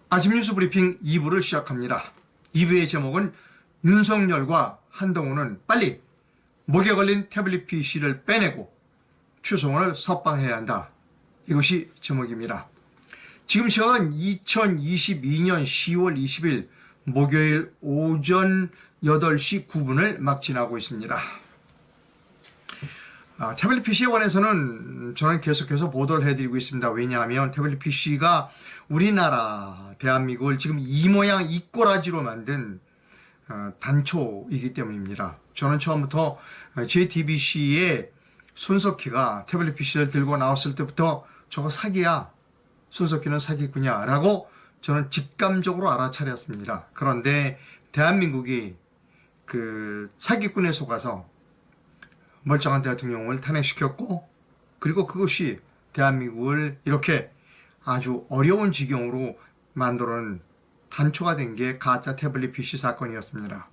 아침 뉴스 브리핑 2부를 시작합니다. 2부의 제목은 윤석열과 한동훈은 빨리 목에 걸린 태블릿 PC를 빼내고 최성원을 석방해야 한다. 이것이 제목입니다. 지금 시각은 2022년 10월 20일 목요일 오전 8시 9분을 막 지나고 있습니다. 태블릿 PC에 관해서는 저는 계속해서 보도를 해드리고 있습니다. 왜냐하면 태블릿 PC가 우리나라, 대한민국을 지금 이 모양 이 꼬라지로 만든 단초이기 때문입니다. 저는 처음부터 JTBC의 손석희가 태블릿 PC를 들고 나왔을 때부터 저거 사기야, 손석희는 사기꾼이야 라고 저는 직감적으로 알아차렸습니다. 그런데 대한민국이 그 사기꾼에 속아서 멀쩡한 대통령을 탄핵시켰고, 그리고 그것이 대한민국을 이렇게 아주 어려운 지경으로 만들어낸 단초가 된 게 가짜 태블릿 PC 사건이었습니다.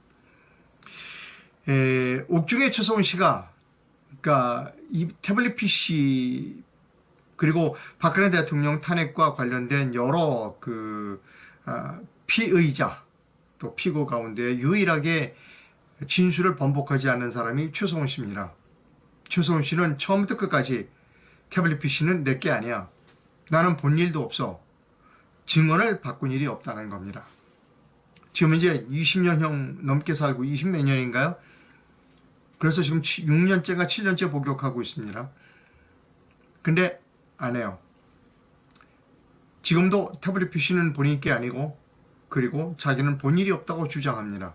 옥중에 최성원 씨가 그러니까 이 태블릿 PC 그리고 박근혜 대통령 탄핵과 관련된 여러 피의자 또 피고 가운데 유일하게 진술을 번복하지 않는 사람이 최성원 씨입니다. 최성원 씨는 처음부터 끝까지 태블릿 PC는 내게 아니야, 나는 본 일도 없어, 증언을 바꾼 일이 없다는 겁니다. 지금 이제 20년형 넘게 살고 20몇 년인가요? 그래서 지금 6년째가 7년째 복역하고 있습니다. 근데 안 해요. 지금도 태블릿 PC는 본인 게 아니고, 그리고 자기는 본 일이 없다고 주장합니다.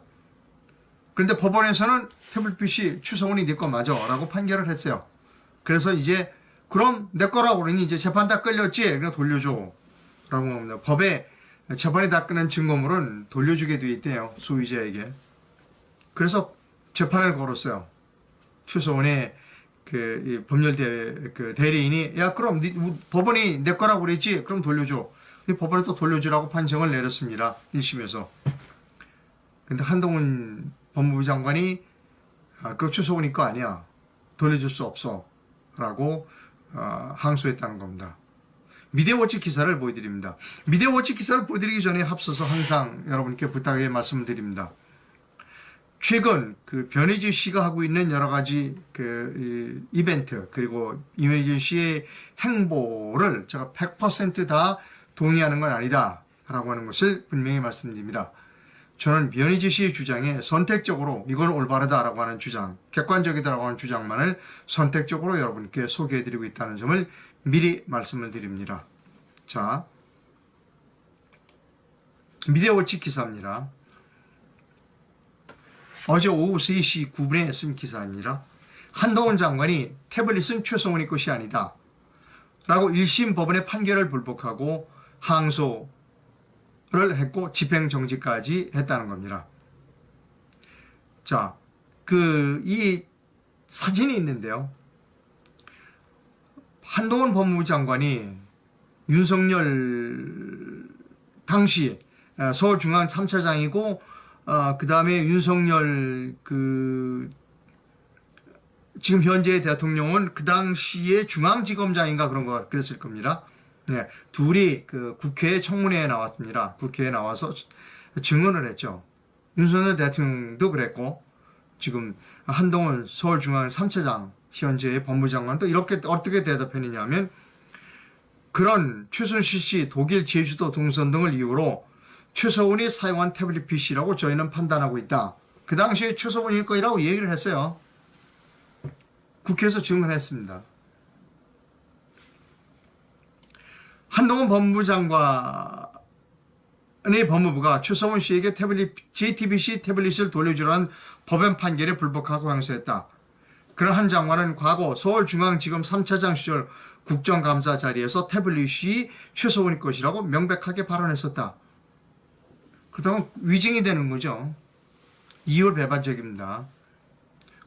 그런데 법원에서는 태블릿 PC 최성원이 네 거 맞아 라고 판결을 했어요. 그래서 이제 그럼 내 거라고 그러니 이제 재판 다 끌렸지? 그냥 돌려줘 라고 합니다. 법에 재판이 다 끝난 증거물은 돌려주게 돼 있대요, 소유자에게. 그래서 재판을 걸었어요. 최성원의 이 법률 대리인이 야 그럼 법원이 내 거라고 그랬지? 그럼 돌려줘. 근데 법원에서 돌려주라고 판정을 내렸습니다. 1심에서. 근데 한동훈 법무부 장관이 그거 최성원이 거 아니야, 돌려줄 수 없어 라고 항소했다는 겁니다. 미디어워치 기사를 보여드립니다. 미디어워치 기사를 보여드리기 전에 앞서서 항상 여러분께 부탁의 말씀을 드립니다. 최근 변희재 씨가 하고 있는 여러 가지 이벤트 그리고 변희재 씨의 행보를 제가 100% 다 동의하는 건 아니다 라고 하는 것을 분명히 말씀드립니다. 저는 변희재 씨의 주장에 선택적으로 이건 올바르다라고 하는 주장, 객관적이다라고 하는 주장만을 선택적으로 여러분께 소개해드리고 있다는 점을 미리 말씀을 드립니다. 자, 미디어워치 기사입니다. 어제 오후 3시 9분에 쓴 기사입니다. 한동훈 장관이 태블릿은 최성원이 것이 아니다 라고 1심 법원의 판결을 불복하고 항소를 했고 집행정지까지 했다는 겁니다. 자, 이 사진이 있는데요. 한동훈 법무부 장관이 윤석열 당시 서울중앙 3차장이고 그 다음에 윤석열 지금 현재의 대통령은 그 당시에 중앙지검장인가 그런 거 그랬을 겁니다. 네, 둘이 국회 청문회에 나왔습니다. 국회에 나와서 증언을 했죠. 윤석열 대통령도 그랬고, 지금 한동훈 서울중앙 3차장 현재의 법무장관도 이렇게 어떻게 대답했느냐면, 그런 최순실 씨 독일 제주도 동선 등을 이유로 최성원이 사용한 태블릿 PC라고 저희는 판단하고 있다. 그 당시에 최성원일 거라고 얘기를 했어요. 국회에서 증언했습니다. 한동훈 법무부 장관의 법무부가 최성원 씨에게 JTBC 태블릿을 돌려주라는 법원 판결에 불복하고 항소했다. 그런 한 장관은 과거 서울중앙지검 3차장 시절 국정감사 자리에서 태블릿이 최성원이 것이라고 명백하게 발언했었다. 그렇다면 위증이 되는 거죠. 이율배반적입니다.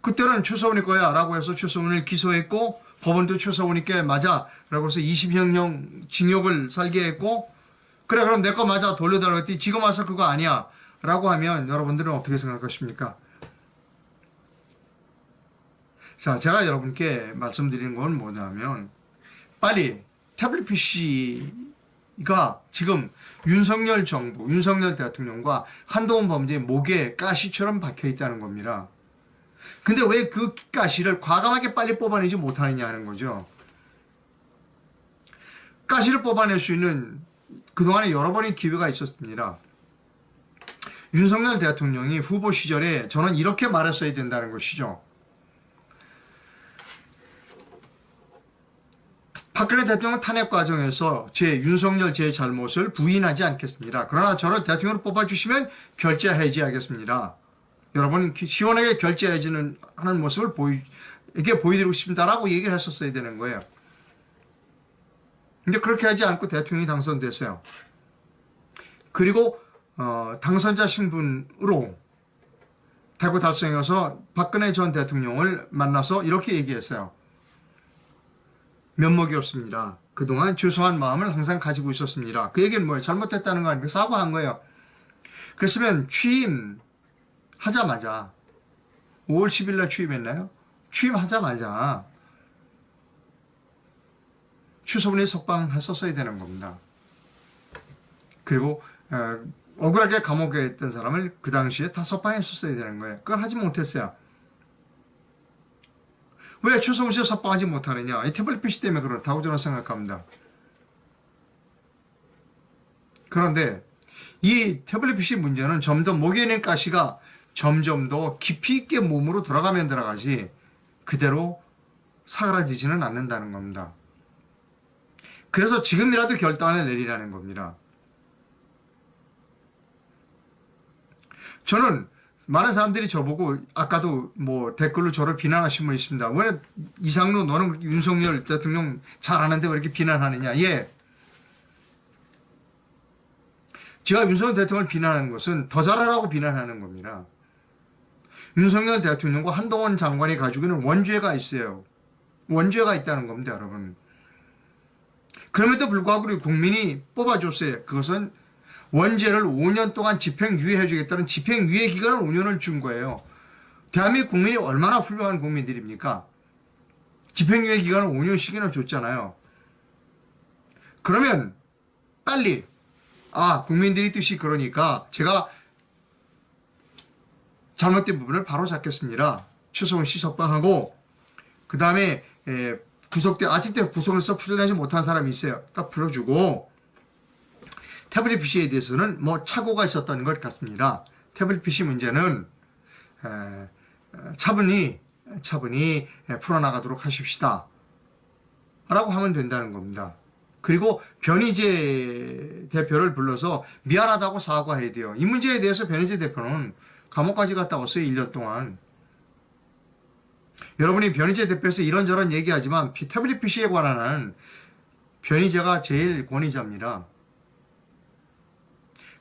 그때는 최성원이 거야 라고 해서 최성원을 기소했고, 법원도 최성원이 게 맞아 라고 해서 20형량 징역을 살게 했고, 그래 그럼 내 거 맞아 돌려달라고 했더니 지금 와서 그거 아니야 라고 하면 여러분들은 어떻게 생각하십니까? 자, 제가 여러분께 말씀드리는 건 뭐냐면, 빨리 태블릿 PC 지금 윤석열 정부, 윤석열 대통령과 한동훈 범죄의 목에 가시처럼 박혀 있다는 겁니다. 근데 왜 그 가시를 과감하게 빨리 뽑아내지 못하느냐 하는 거죠. 가시를 뽑아낼 수 있는 그동안에 여러 번의 기회가 있었습니다. 윤석열 대통령이 후보 시절에 저는 이렇게 말했어야 된다는 것이죠. 박근혜 대통령 탄핵 과정에서 윤석열 제 잘못을 부인하지 않겠습니다. 그러나 저를 대통령으로 뽑아주시면 결제 해지하겠습니다. 여러분 시원하게 결제 해지는 하는 모습을 이렇게 보여드리고 싶다라고 얘기를 했었어야 되는 거예요. 근데 그렇게 하지 않고 대통령이 당선됐어요. 그리고 당선자 신분으로 대구 답성에서 박근혜 전 대통령을 만나서 이렇게 얘기했어요. 면목이 없습니다. 그동안 죄송한 마음을 항상 가지고 있었습니다. 그 얘기는 뭐예요? 잘못했다는 거 아니고 사과한 거예요. 그랬으면 취임하자마자 5월 10일 날 취임했나요? 취임하자마자 추서분이 석방했었어야 되는 겁니다. 그리고 억울하게 감옥에 있던 사람을 그 당시에 다 석방했었어야 되는 거예요. 그걸 하지 못했어요. 왜 추성훈 씨를 석방하지 못하느냐? 이 태블릿 PC 때문에 그렇다고 저는 생각합니다. 그런데 이 태블릿 PC 문제는 점점 목에 있는 가시가 점점 더 깊이 있게 몸으로 들어가면 들어가지 그대로 사라지지는 않는다는 겁니다. 그래서 지금이라도 결단을 내리라는 겁니다. 저는 많은 사람들이 저보고 아까도 댓글로 저를 비난하신 분 있습니다. 왜 이상로 너는 윤석열 대통령 잘하는데 왜 이렇게 비난하느냐. 예. 제가 윤석열 대통령을 비난하는 것은 더 잘하라고 비난하는 겁니다. 윤석열 대통령과 한동훈 장관이 가지고 있는 원죄가 있어요. 원죄가 있다는 겁니다, 여러분. 그럼에도 불구하고 우리 국민이 뽑아줬어요. 그것은 원죄를 5년 동안 집행유예해 주겠다는 집행유예 기간을 5년을 준 거예요. 대한민국 국민이 얼마나 훌륭한 국민들입니까? 집행유예 기간을 5년씩이나 줬잖아요. 그러면 빨리 국민들이 뜻이 그러니까 제가 잘못된 부분을 바로 잡겠습니다. 추성훈 씨 석방하고 그 다음에 아직도 구속에서 풀려나지 못한 사람이 있어요. 딱 풀어주고 태블릿 PC에 대해서는 착오가 있었던 것 같습니다. 태블릿 PC 문제는 차분히 풀어나가도록 하십시다. 라고 하면 된다는 겁니다. 그리고 변희재 대표를 불러서 미안하다고 사과해야 돼요. 이 문제에 대해서 변희재 대표는 감옥까지 갔다 왔어요. 1년 동안. 여러분이 변희재 대표에서 이런저런 얘기하지만 태블릿 PC에 관한 변희재가 제일 권위자입니다.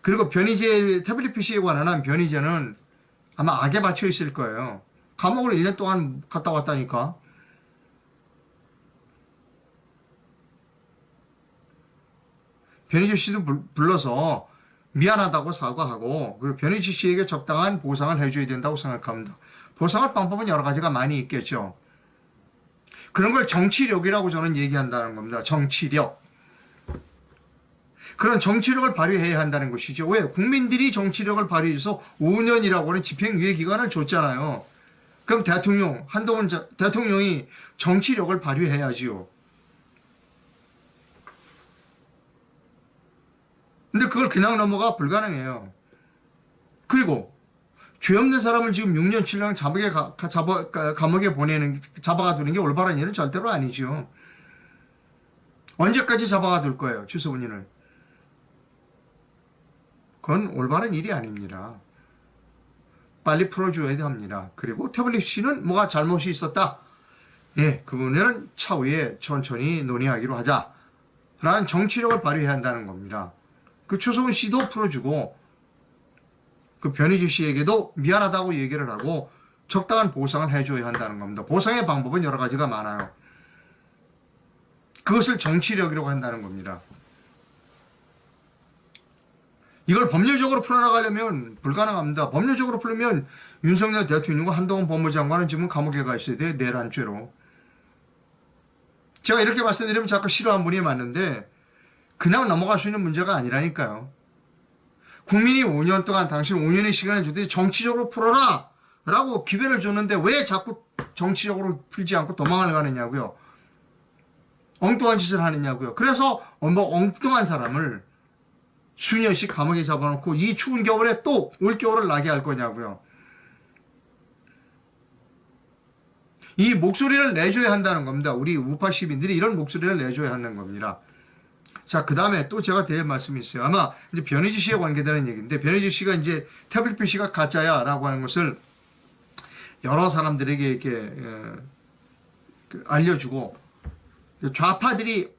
그리고 태블릿 PC에 관한 변희재는 아마 악에 맞춰 있을 거예요. 감옥을 1년 동안 갔다 왔다니까. 변희재 씨도 불러서 미안하다고 사과하고 그리고 변희재 씨에게 적당한 보상을 해줘야 된다고 생각합니다. 보상할 방법은 여러 가지가 많이 있겠죠. 그런 걸 정치력이라고 저는 얘기한다는 겁니다. 정치력. 그런 정치력을 발휘해야 한다는 것이죠. 왜? 국민들이 정치력을 발휘해서 5년이라고 하는 집행유예 기간을 줬잖아요. 그럼 한동훈 대통령이 정치력을 발휘해야지요. 근데 그걸 그냥 넘어가 불가능해요. 그리고 죄 없는 사람을 지금 6년, 7년 감옥에 잡아가두는 게 올바른 일은 절대로 아니죠. 언제까지 잡아가둘 거예요, 추서훈이를? 그건 올바른 일이 아닙니다. 빨리 풀어줘야 합니다. 그리고 태블릿 씨는 뭐가 잘못이 있었다. 예, 그 부분에는 차후에 천천히 논의하기로 하자. 라는 정치력을 발휘해야 한다는 겁니다. 그 추성훈 씨도 풀어주고 그 변희재 씨에게도 미안하다고 얘기를 하고 적당한 보상을 해줘야 한다는 겁니다. 보상의 방법은 여러 가지가 많아요. 그것을 정치력이라고 한다는 겁니다. 이걸 법률적으로 풀어나가려면 불가능합니다. 법률적으로 풀면 윤석열 대통령과 한동훈 법무장관은 지금 감옥에 가 있어야 돼요. 내란죄로. 제가 이렇게 말씀드리면 자꾸 싫어하는 분이 많은데 그냥 넘어갈 수 있는 문제가 아니라니까요. 국민이 5년 동안 당신 5년의 시간을 주더니 정치적으로 풀어라 라고 기회를 줬는데 왜 자꾸 정치적으로 풀지 않고 도망을 가느냐고요. 엉뚱한 짓을 하느냐고요. 그래서 엉뚱한 사람을 수년씩 감옥에 잡아놓고 이 추운 겨울에 또 올겨울을 나게 할 거냐고요. 이 목소리를 내줘야 한다는 겁니다. 우리 우파 시민들이 이런 목소리를 내줘야 하는 겁니다. 자, 그 다음에 또 제가 드릴 말씀이 있어요. 아마 이제 변희재 씨에 관계되는 얘기인데, 변희재 씨가 이제 태블릿 PC가 가짜야 라고 하는 것을 여러 사람들에게 이렇게 알려주고, 좌파들이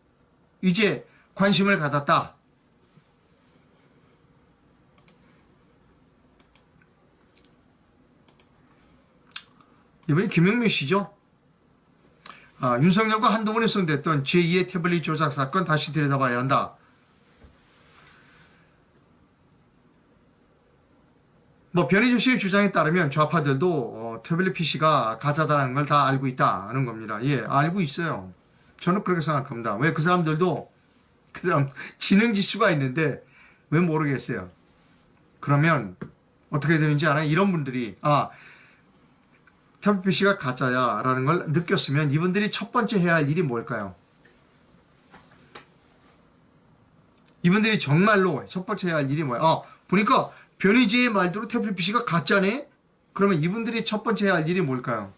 이제 관심을 가졌다. 이번에 김영민 씨죠. 윤석열과 한동훈에 선됐던 제2의 태블릿 조작 사건 다시 들여다봐야 한다. 변희재 씨의 주장에 따르면 좌파들도 태블릿 PC가 가짜다라는 걸 다 알고 있다는 겁니다. 예, 알고 있어요. 저는 그렇게 생각합니다. 왜 그 사람들도 그 사람 지능 지수가 있는데 왜 모르겠어요. 그러면 어떻게 되는지 알아요? 이런 분들이 태블릿 PC가 가짜야 라는 걸 느꼈으면 이분들이 첫 번째 해야 할 일이 뭘까요? 이분들이 정말로 첫 번째 해야 할 일이 뭐야? 보니까 변희재의 말대로 태블릿 PC가 가짜네? 그러면 이분들이 첫 번째 해야 할 일이 뭘까요?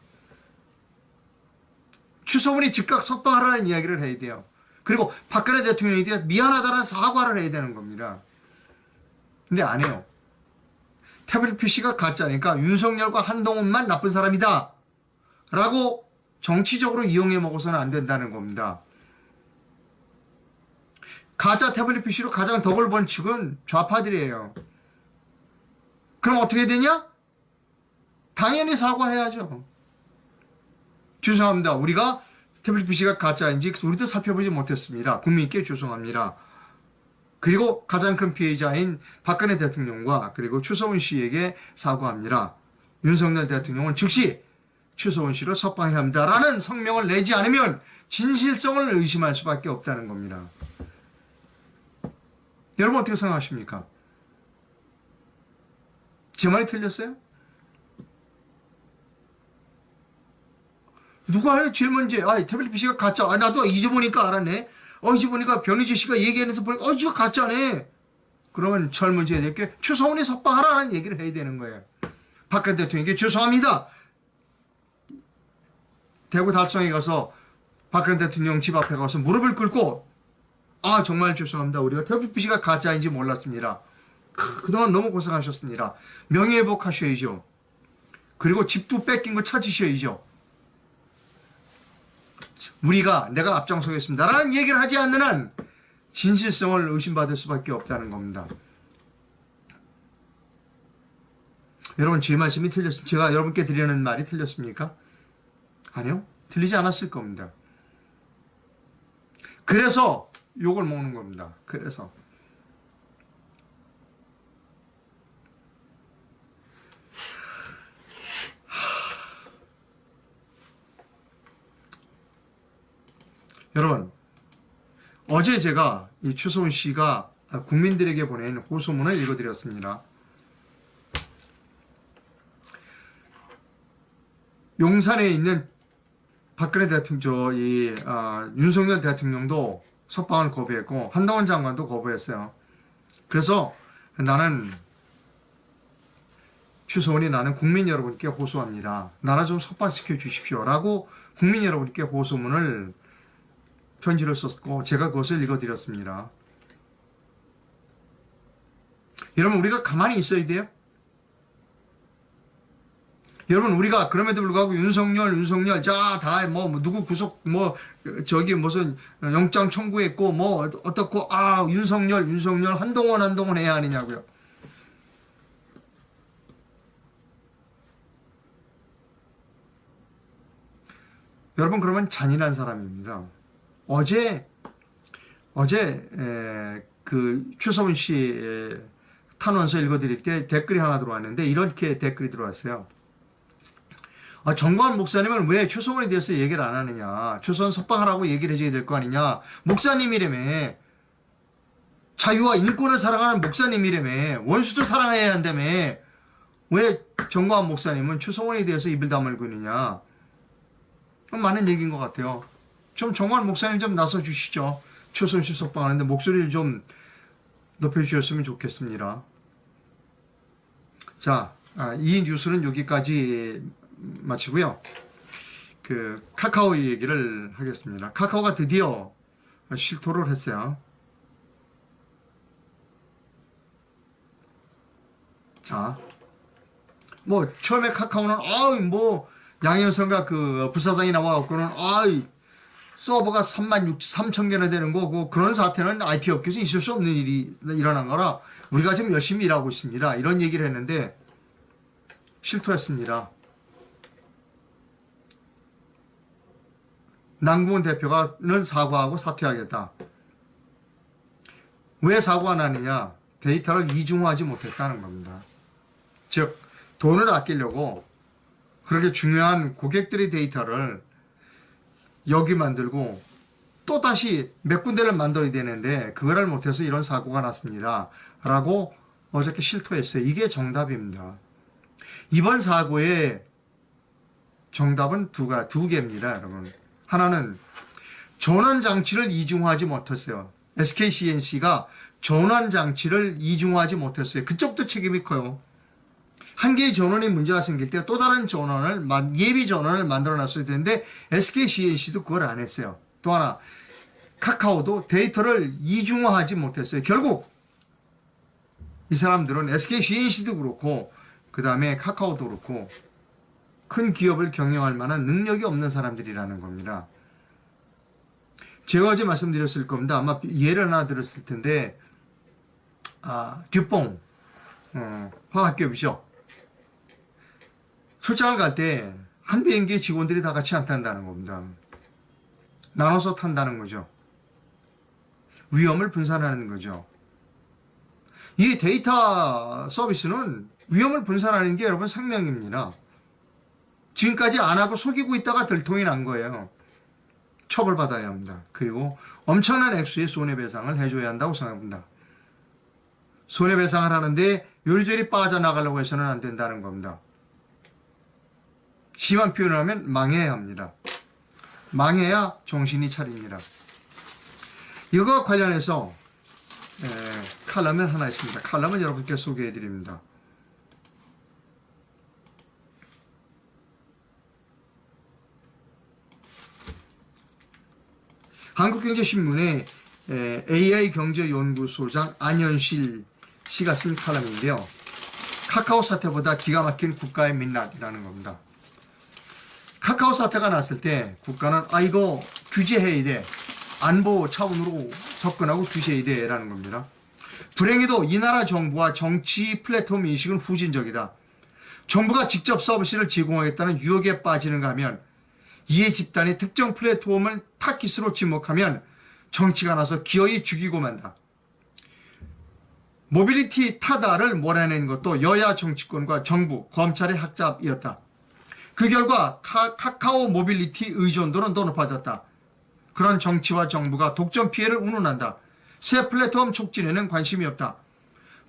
추서훈이 즉각 석방하라는 이야기를 해야 돼요. 그리고 박근혜 대통령에 대해 미안하다는 사과를 해야 되는 겁니다. 근데 안 해요. 태블릿 PC가 가짜니까 윤석열과 한동훈만 나쁜 사람이다 라고 정치적으로 이용해 먹어서는 안 된다는 겁니다. 가짜 태블릿 PC로 가장 덕을 본 측은 좌파들이에요. 그럼 어떻게 되냐? 당연히 사과해야죠. 죄송합니다. 우리가 태블릿 PC가 가짜인지 우리도 살펴보지 못했습니다. 국민께 죄송합니다. 그리고 가장 큰 피해자인 박근혜 대통령과 그리고 추서훈 씨에게 사과합니다. 윤석열 대통령은 즉시 추서훈 씨를 석방해야 합니다. 라는 성명을 내지 않으면 진실성을 의심할 수밖에 없다는 겁니다. 여러분 어떻게 생각하십니까? 제 말이 틀렸어요? 누가 하려 제일 먼저 태블릿 PC가 가짜. 나도 이제 보니까 알았네. 이제 보니까 변희재 씨가 얘기하면서 보니까 이거 가짜네. 그러면 제일 먼저 해야 될 게 추서훈이 석방하라는 얘기를 해야 되는 거예요. 박근혜 대통령에게 죄송합니다. 대구 달성에 가서 박근혜 대통령 집 앞에 가서 무릎을 꿇고 정말 죄송합니다. 우리가 태블릿 PC가 가짜인지 몰랐습니다. 그동안 너무 고생하셨습니다. 명예회복하셔야죠. 그리고 집도 뺏긴 거 찾으셔야죠. 내가 앞장서겠습니다. 라는 얘기를 하지 않는 한 진실성을 의심받을 수밖에 없다는 겁니다. 여러분, 제 말씀이 틀렸습니까? 제가 여러분께 드리는 말이 틀렸습니까? 아니요. 틀리지 않았을 겁니다. 그래서 욕을 먹는 겁니다. 그래서. 여러분, 어제 제가 이 추서훈 씨가 국민들에게 보낸 호소문을 읽어드렸습니다. 용산에 있는 박근혜 대통령, 윤석열 대통령도 석방을 거부했고 한동훈 장관도 거부했어요. 그래서 추서훈이 나는 국민 여러분께 호소합니다. 나라 좀 석방시켜 주십시오라고 국민 여러분께 호소문을 편지를 썼고 제가 그것을 읽어드렸습니다. 여러분, 우리가 가만히 있어야 돼요? 여러분, 우리가 그럼에도 불구하고 윤석열 다 누구 구속 무슨 영장 청구했고 어떻고 윤석열 한동훈 해야 하느냐고요. 여러분, 그러면 잔인한 사람입니다. 어제 그 추서훈 씨 탄원서 읽어드릴 때 댓글이 하나 들어왔는데 이렇게 댓글이 들어왔어요. 정광훈 목사님은 왜 추서훈에 대해서 얘기를 안 하느냐. 추서훈 석방하라고 얘기를 해줘야 될 거 아니냐. 목사님이라며. 자유와 인권을 사랑하는 목사님이라며. 원수도 사랑해야 한다며. 왜 정광훈 목사님은 추성훈에 대해서 입을 다물고 있느냐. 많은 얘기인 것 같아요. 좀 정광훈 목사님 좀 나서 주시죠. 최순실 석방하는데 목소리를 좀 높여주셨으면 좋겠습니다. 자, 이 뉴스는 여기까지 마치고요. 그 카카오 얘기를 하겠습니다. 카카오가 드디어 실토를 했어요. 자, 뭐 처음에 카카오는 양현성과 그 부사장이 나와갖고는 서버가 36,000개나 되는 거, 그런 사태는 IT 업계에서 있을 수 없는 일이 일어난 거라 우리가 지금 열심히 일하고 있습니다. 이런 얘기를 했는데 남궁훈 대표가는 사과하고 사퇴하겠다. 왜 사과가 나느냐? 데이터를 이중화하지 못했다는 겁니다. 즉 돈을 아끼려고 그렇게 중요한 고객들의 데이터를 여기 만들고 또 다시 몇 군데를 만들어야 되는데 그거를 못해서 이런 사고가 났습니다. 라고 어저께 실토했어요. 이게 정답입니다. 이번 사고의 정답은 두 개입니다, 여러분. 하나는 전원장치를 이중화하지 못했어요. SKCNC가 전원장치를 이중화하지 못했어요. 그쪽도 책임이 커요. 한 개의 전원이 문제가 생길 때 또 다른 전원을, 예비 전원을 만들어 놨어야 되는데 SKCNC도 그걸 안 했어요. 또 하나, 카카오도 데이터를 이중화하지 못했어요. 결국 이 사람들은 SKCNC도 그렇고 그 다음에 카카오도 그렇고 큰 기업을 경영할 만한 능력이 없는 사람들이라는 겁니다. 제가 어제 말씀드렸을 겁니다. 아마 예를 하나 들었을 텐데 듀뽕 화학기업이죠. 출장을 갈 때 한 비행기의 직원들이 다 같이 안 탄다는 겁니다. 나눠서 탄다는 거죠. 위험을 분산하는 거죠. 이 데이터 서비스는 위험을 분산하는 게 여러분 생명입니다. 지금까지 안 하고 속이고 있다가 들통이 난 거예요. 처벌받아야 합니다. 그리고 엄청난 액수의 손해배상을 해줘야 한다고 생각합니다. 손해배상을 하는데 요리조리 빠져나가려고 해서는 안 된다는 겁니다. 심한 표현을 하면 망해야 합니다. 망해야 정신이 차립니다. 이거 관련해서 칼럼이 하나 있습니다. 칼럼은 여러분께 소개해 드립니다. 한국경제신문의 AI경제연구소장 안현실 씨가 쓴 칼럼인데요. 카카오 사태보다 기가 막힌 국가의 민낯이라는 겁니다. 카카오 사태가 났을 때 국가는 이거 규제해야 돼. 안보 차원으로 접근하고 규제해야 돼 라는 겁니다. 불행히도 이 나라 정부와 정치 플랫폼 인식은 후진적이다. 정부가 직접 서비스를 제공하겠다는 유혹에 빠지는가 하면 이해 집단이 특정 플랫폼을 타깃으로 지목하면 정치가 나서 기어이 죽이고 만다. 모빌리티 타다를 몰아낸 것도 여야 정치권과 정부, 검찰의 학잡이었다. 그 결과 카카오 모빌리티 의존도는 더 높아졌다. 그런 정치와 정부가 독점 피해를 운운한다. 새 플랫폼 촉진에는 관심이 없다.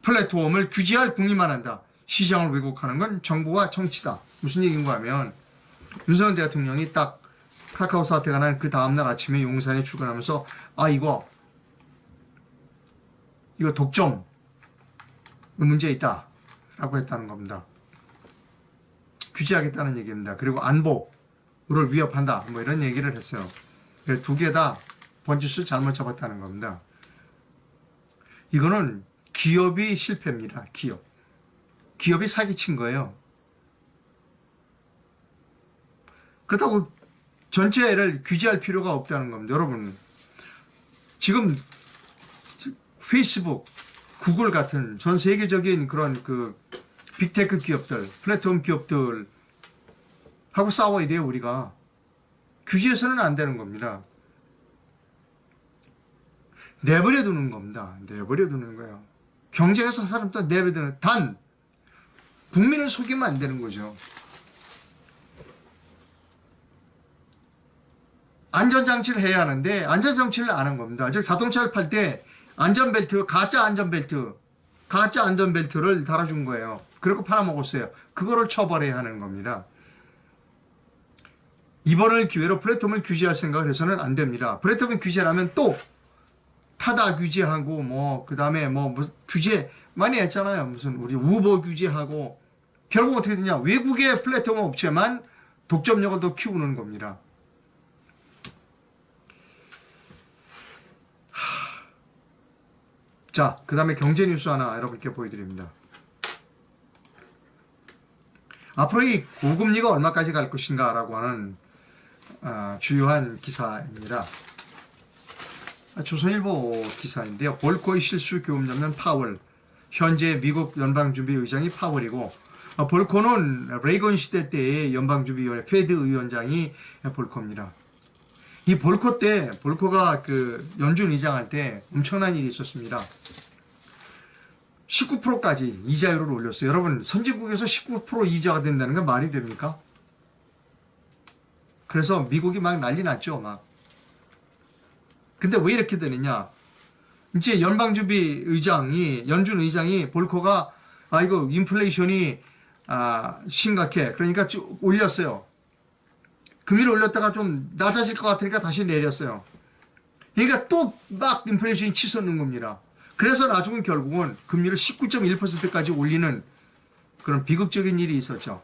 플랫폼을 규제할 궁리만 한다. 시장을 왜곡하는 건 정부와 정치다. 무슨 얘기인가 하면 윤석열 대통령이 딱 카카오 사태가 난 그 다음날 아침에 용산에 출근하면서 이거 독점 문제 있다 라고 했다는 겁니다. 규제하겠다는 얘기입니다. 그리고 안보를 위협한다 뭐 이런 얘기를 했어요. 두 개 다 번지수 잘못 잡았다는 겁니다. 이거는 기업이 실패입니다. 기업이 사기친 거예요. 그렇다고 전체를 규제할 필요가 없다는 겁니다. 여러분 지금 페이스북, 구글 같은 전 세계적인 그런 빅테크 기업들, 플랫폼 기업들 하고 싸워야 돼요. 우리가 규제해서는 안 되는 겁니다. 내버려 두는 겁니다. 내버려 두는 거예요. 경쟁에서 사람도 내버려 두는, 단 국민을 속이면 안 되는 거죠. 안전장치를 해야 하는데 안전장치를 안 한 겁니다. 즉 자동차를 팔 때 안전벨트, 가짜 안전벨트를 달아준 거예요. 그리고 팔아먹었어요. 그거를 처벌해야 하는 겁니다. 이번을 기회로 플랫폼을 규제할 생각을 해서는 안 됩니다. 플랫폼을 규제하면 또 타다 규제하고 그 다음에 무슨 규제 많이 했잖아요. 무슨 우리 우버 규제하고 결국 어떻게 되냐? 외국의 플랫폼 업체만 독점력을 더 키우는 겁니다. 자, 그 다음에 경제 뉴스 하나 여러분께 보여드립니다. 앞으로 이 고금리가 얼마까지 갈 것인가 라고 하는 주요한 기사입니다. 조선일보 기사인데요. 볼코의 실수 교훈 잡는 파월. 현재 미국 연방준비의장이 파월이고, 볼코는 레이건 시대 때의 연방준비위원회 페드 의원장이 볼코입니다. 이 볼코 때, 볼코가 그 연준 의장할 때 엄청난 일이 있었습니다. 19%까지 이자율을 올렸어요. 여러분, 선진국에서 19% 이자가 된다는 건 말이 됩니까? 그래서 미국이 막 난리 났죠, 막. 근데 왜 이렇게 되느냐? 이제 연준 의장이 볼코가 이거 인플레이션이 심각해. 그러니까 쭉 올렸어요. 금리를 올렸다가 좀 낮아질 것 같으니까 다시 내렸어요. 그러니까 또 막 인플레이션이 치솟는 겁니다. 그래서 나중에 결국은 금리를 19.1%까지 올리는 그런 비극적인 일이 있었죠.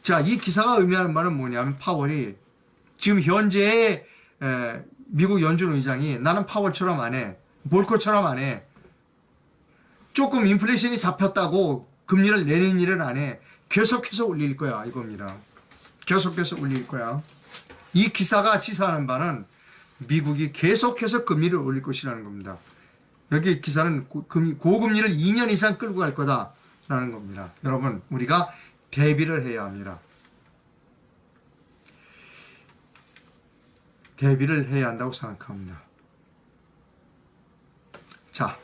자, 이 기사가 의미하는 말은 뭐냐면 파월이 지금 현재의 미국 연준 의장이 나는 파월처럼 안 해. 볼코처럼 안 해. 조금 인플레이션이 잡혔다고 금리를 내리는 일은 안 해. 계속해서 올릴 거야 이겁니다. 계속해서 올릴 거야. 이 기사가 시사하는 바는 미국이 계속해서 금리를 올릴 것이라는 겁니다. 여기 기사는 고금리를 2년 이상 끌고 갈 거다라는 겁니다. 여러분, 우리가 대비를 해야 합니다. 대비를 해야 한다고 생각합니다. 자,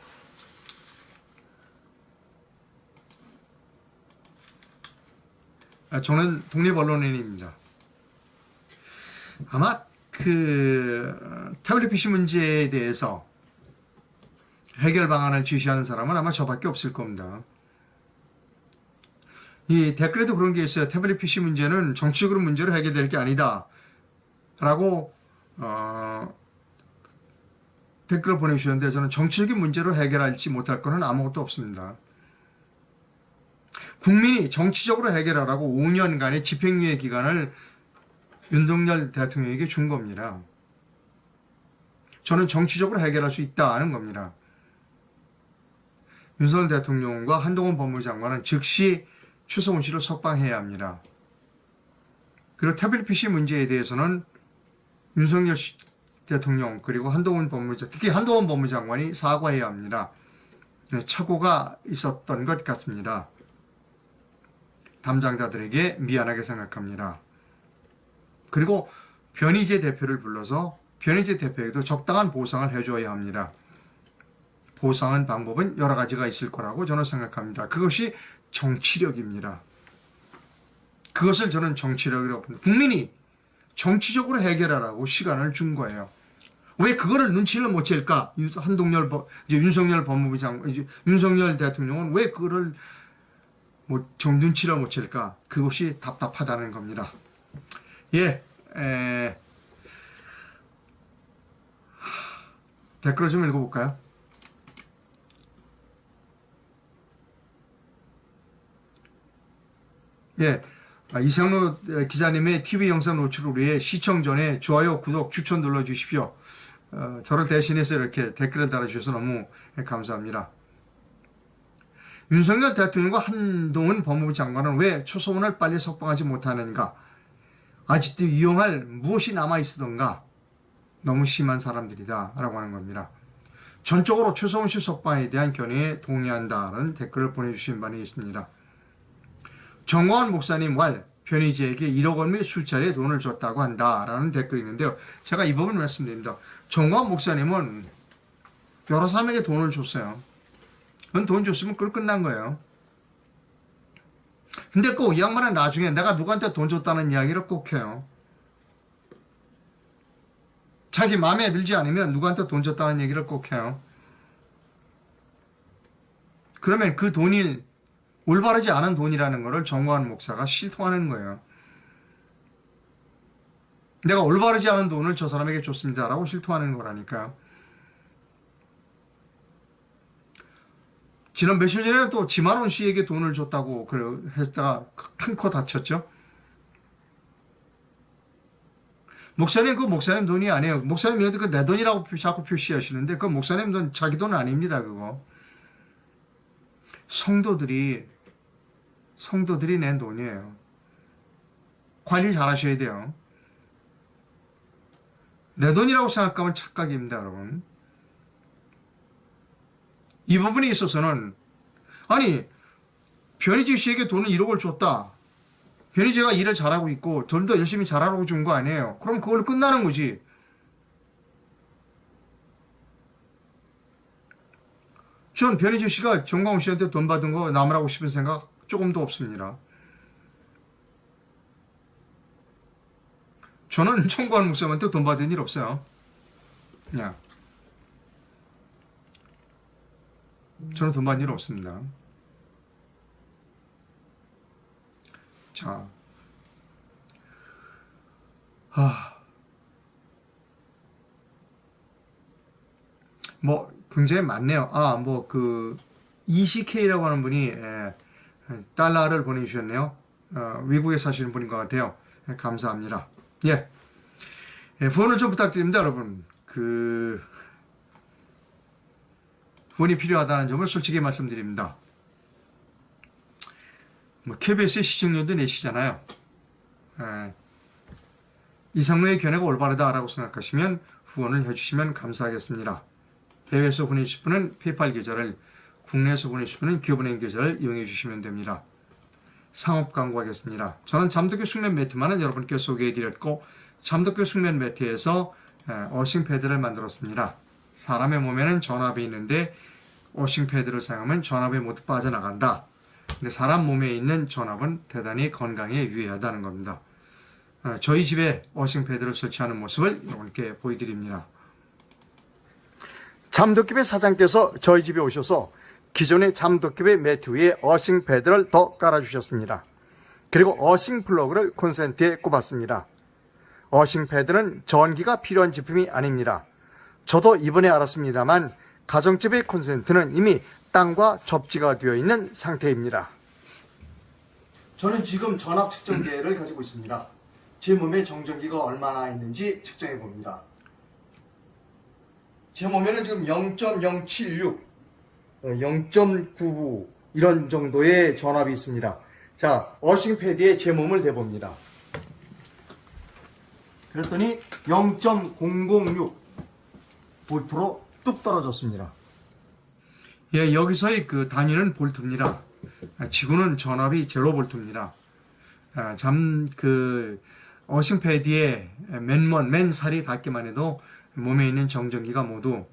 저는 독립언론인입니다. 아마 태블릿 PC 문제에 대해서 해결 방안을 제시하는 사람은 아마 저밖에 없을 겁니다. 이 댓글에도 그런 게 있어요. 태블릿 PC 문제는 정치적으로 문제로 해결될 게 아니다 라고 댓글을 보내주셨는데, 저는 정치적인 문제로 해결할지 못할 거는 아무것도 없습니다. 국민이 정치적으로 해결하라고 5년간의 집행유예 기간을 윤석열 대통령에게 준 겁니다. 저는 정치적으로 해결할 수 있다는 겁니다. 윤석열 대통령과 한동훈 법무장관은 즉시 추성훈 씨를 석방해야 합니다. 그리고 태블릿 PC 문제에 대해서는 윤석열 대통령 그리고 특히 한동훈 법무장관이 사과해야 합니다. 착오가 있었던 것 같습니다. 담당자들에게 미안하게 생각합니다. 그리고 변희재 대표를 불러서 변희재 대표에게도 적당한 보상을 해줘야 합니다. 보상한 방법은 여러 가지가 있을 거라고 저는 생각합니다. 그것이 정치력입니다. 그것을 저는 정치력이라고 봅니다. 국민이 정치적으로 해결하라고 시간을 준 거예요. 왜 그거를 눈치를 못 챌까? 윤석열 법무부 장관, 윤석열 대통령은 왜 그거를 눈치를 못 챌까? 그것이 답답하다는 겁니다. 예, 댓글을 좀 읽어볼까요? 예, 이상로 기자님의 TV 영상 노출을 위해 시청 전에 좋아요, 구독, 추천 눌러주십시오. 저를 대신해서 이렇게 댓글을 달아주셔서 너무 감사합니다. 윤석열 대통령과 한동훈 법무부 장관은 왜 추성훈을 빨리 석방하지 못하는가? 아직도 이용할 무엇이 남아있었던가? 너무 심한 사람들이다 라고 하는 겁니다. 전적으로 추성훈 씨 석방에 대한 견해에 동의한다는 댓글을 보내주신 분이 있습니다. 정광훈 목사님 변희재에게 1억 원의 수차례 돈을 줬다고 한다라는 댓글이 있는데요. 제가 이 부분 말씀드립니다. 정광훈 목사님은 여러 사람에게 돈을 줬어요. 그건 돈 줬으면 그걸 끝난 거예요. 근데 꼭 이 양반은 나중에 내가 누구한테 돈 줬다는 이야기를 꼭 해요. 자기 마음에 들지 않으면 누구한테 돈 줬다는 얘기를 꼭 해요. 그러면 그 돈이 올바르지 않은 돈이라는 것을 정광훈 목사가 실토하는 거예요. 내가 올바르지 않은 돈을 저 사람에게 줬습니다라고 실토하는 거라니까요. 지난 며칠 전에 또 지만원 씨에게 돈을 줬다고 했다가 큰 코 다쳤죠. 목사님, 그 목사님 돈이 아니에요. 목사님 그 내 돈이라고 자꾸 표시하시는데 그 목사님 돈, 자기 돈은 아닙니다. 그거. 성도들이 낸 돈이에요. 관리 잘 하셔야 돼요. 내 돈이라고 생각하면 착각입니다, 여러분. 이 부분에 있어서는, 아니, 변희재 씨에게 돈을 1억을 줬다. 변희재가 일을 잘하고 있고 돈도 열심히 잘하라고 준 거 아니에요. 그럼 그걸로 끝나는 거지. 전 변희재 씨가 정광훈 씨한테 돈 받은 거 남으라고 싶은 생각 조금도 없습니다. 저는 정광훈 목사님한테 돈 받은 일 없어요. 그냥. 저는 돈 받은 일 없습니다. 자, 뭐 굉장히 많네요. ECK라고 하는 분이 달러를 보내주셨네요. 외국에 사시는 분인 것 같아요. 감사합니다. 예, 후원을 좀 부탁드립니다, 여러분. 후원이 필요하다는 점을 솔직히 말씀드립니다. KBS의 시청률도 내시잖아요. 이상로의 견해가 올바르다라고 생각하시면 후원을 해주시면 감사하겠습니다. 해외에서 보내실 분은 페이팔 계좌를, 국내에서 보내실 분은 기업은행 계좌를 이용해 주시면 됩니다. 상업 광고하겠습니다. 저는 잠도교 숙면 매트만은 여러분께 소개해드렸고, 잠도교 숙면 매트에서 어싱 패드를 만들었습니다. 사람의 몸에는 전압이 있는데 어싱 패드를 사용하면 전압이 모두 빠져나간다. 근데 사람 몸에 있는 전압은 대단히 건강에 유의하다는 겁니다. 저희 집에 어싱 패드를 설치하는 모습을 여러분께 보여드립니다. 잠도끼배 사장께서 저희 집에 오셔서 기존의 잠도끼배 매트 위에 어싱 패드를 더 깔아주셨습니다. 그리고 어싱 플러그를 콘센트에 꼽았습니다. 어싱 패드는 전기가 필요한 제품이 아닙니다. 저도 이번에 알았습니다만 가정집의 콘센트는 이미 땅과 접지가 되어 있는 상태입니다. 저는 지금 전압 측정기를 가지고 있습니다. 제 몸에 정전기가 얼마나 있는지 측정해 봅니다. 제 몸에는 지금 0.076, 0.99 이런 정도의 전압이 있습니다. 자, 어싱 패드에 제 몸을 대봅니다. 그랬더니 0.006 볼트로 뚝 떨어졌습니다. 예, 여기서의 그 단위는 볼트입니다. 지구는 전압이 0볼트입니다. 어싱 패드에 맨 살이 닿기만 해도 몸에 있는 정전기가 모두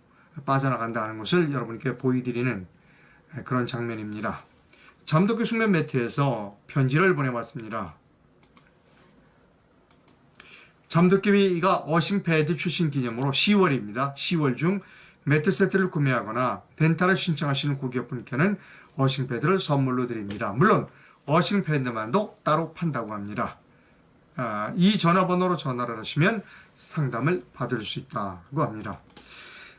빠져나간다는 것을 여러분께 보여드리는 그런 장면입니다. 잠도교 숙면 매트에서 편지를 보내봤습니다. 잠도끼비가 어싱 패드 출신 기념으로 10월입니다. 10월 중 매트 세트를 구매하거나 렌탈을 신청하시는 고객분께는 어싱 패드를 선물로 드립니다. 물론 어싱 패드만도 따로 판다고 합니다. 이 전화번호로 전화를 하시면 상담을 받을 수 있다고 합니다.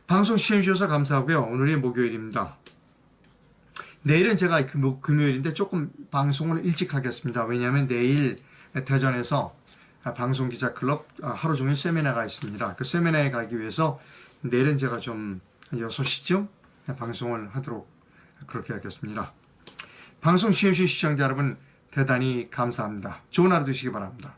방송 시청해주셔서 감사하고요. 오늘이 목요일입니다. 내일은 제가 금요일인데 조금 방송을 일찍 하겠습니다. 왜냐하면 내일 대전에서 방송기자클럽 하루 종일 세미나가 있습니다. 그 세미나에 가기 위해서 내일은 제가 좀 6시쯤 방송을 하도록 그렇게 하겠습니다. 방송 시청해주신 시청자 여러분 대단히 감사합니다. 좋은 하루 되시기 바랍니다.